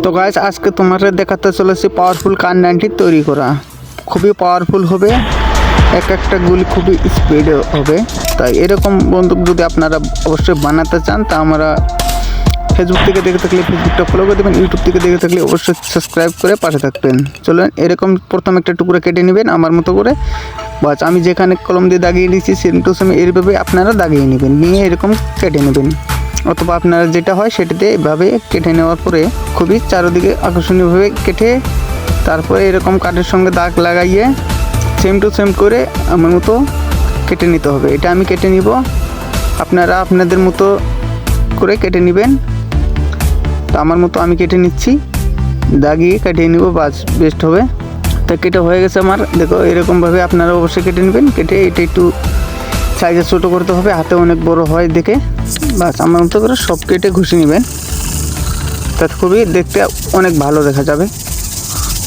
তো গাইস আজকে তোমাদের দেখাতে চলেছি পাওয়ারফুল কার 90 তৈরি করা। খুবই পাওয়ারফুল হবে, এক একটা গুলি খুবই স্পিডে হবে। তাই এরকম বন্দুক যদি আপনারা অবশ্যই বানাতে চান তা আমরা ফেসবুক থেকে দেখে থাকলে ফেসবুকটা ফলো করে দেবেন, ইউটিউব থেকে দেখে থাকলে অবশ্যই সাবস্ক্রাইব করে পাশে থাকবেন। চলুন এরকম প্রথম একটা টুকরো কেটে নেবেন আমার মতো করে। বাস আমি যেখানে কলম দিয়ে দাগিয়ে নিয়েছি সেম টু সেম এইভাবে আপনারা দাগিয়ে নেবেন, নিয়ে এরকম কেটে নেবেন। অথবা আপনারা যেটা হয় সেটাতে এভাবে কেটে নেওয়ার পরে খুবই চারদিকে আকর্ষণীয়ভাবে কেটে তারপরে এরকম কাঠের সঙ্গে দাগ লাগাইয়ে সেম টু সেম করে আমার মতো কেটে নিতে হবে। এটা আমি কেটে নিব, আপনারা আপনাদের মতো করে কেটে নেবেন। তো আমার মতো আমি কেটে নিচ্ছি, দাগিয়ে কেটে নিব, বাস বেস্ট হবে। তা কেটে হয়ে গেছে আমার, দেখো এরকমভাবে আপনারা অবশ্যই কেটে নেবেন। কেটে এটা একটু সাইজে ছোটো করতে হবে, হাতে অনেক বড় হয় দেখে। বাস আমার মতো করে সব কেটে ঘষে নেবেন, তাতে খুবই দেখতে অনেক ভালো দেখা যাবে,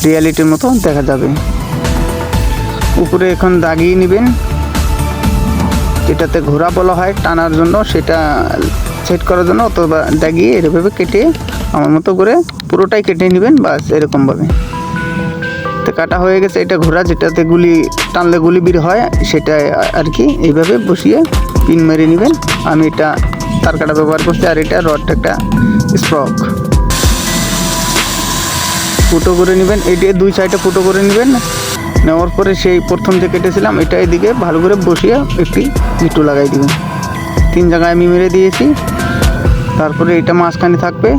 রিয়ালিটির মতো দেখা যাবে। উপরে এখন দাগিয়ে নেবেন, যেটাতে ঘোরা বলা হয় টানার জন্য, সেটা সেট করার জন্য। অথবা দাগিয়ে এভাবে কেটে আমার মতো করে পুরোটাই কেটে নেবেন, বাস এরকমভাবে। তো কাটা হয়ে গেছে, এটা ঘোরা যেটাতে গুলি টানলে গুলি বের হয় সেটা আর কি। এইভাবে বসিয়ে পিন মেরে নেবেন। আমি এটা তার কাটা ব্যবহার করছি, আর এটা রডটা একটা স্প্রক। ফুটো করে নেবেন, এটি দুই সাইডে ফুটো করে নেবেন। নেওয়ার পরে সেই প্রথম যে কেটেছিলাম এটা এদিকে ভালো করে বসিয়ে একটি গিট্টু লাগাই দেবেন। 3 জায়গায় আমি মেরে দিয়েছি। তারপরে এটা মাঝখানে থাকবে,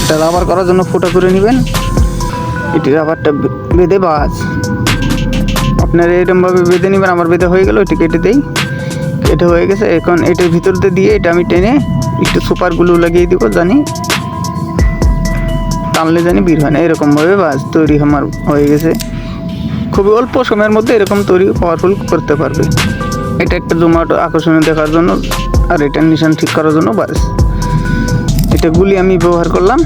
এটা রাবার করার জন্য ফুটো করে নেবেন। এটি রাবারটা বেঁধে বাস আপনারা এরকমভাবে বেঁধে নেবেন। আমার বেঁধে হয়ে গেল, এটি কেটে দেই। কেটে হয়ে গেছে, এখন এটার ভিতরতে দিয়ে এটা আমি টেনে একটু সুপার গ্লু লাগিয়ে দিব, জানি টানলে জানি বের হয় না। এরকমভাবে বাস তৈরি আমার হয়ে গেছে। খুবই অল্প সময়ের মধ্যে এরকম তৈরি পাওয়ারফুল করতে পারবে। এটা একটা জোম্যাটো আকর্ষণীয় দেখার জন্য, আর এটার নিশান ঠিক করার জন্য। বাস এটা গুলি আমি ব্যবহার করলাম,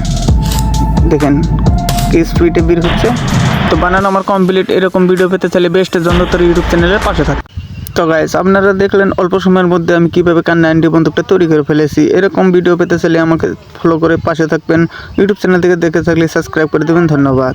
দেখেন কি স্পিডে বের হচ্ছে। তো বানানো আমার কমপ্লিট। এরকম ভিডিও পেতে চাইলে বেস্টের জন্য তোর ইউটিউব চ্যানেলের পাশে থাক। তো গাইস আপনারা দেখলেন অল্প সময়ের মধ্যে আমি কীভাবে কার 90 বন্দুকটা তৈরি করে ফেলেছি। এরকম ভিডিও পেতে চাইলে আমাকে ফলো করে পাশে থাকবেন। ইউটিউব চ্যানেল থেকে দেখে থাকলে সাবস্ক্রাইব করে দেবেন। ধন্যবাদ।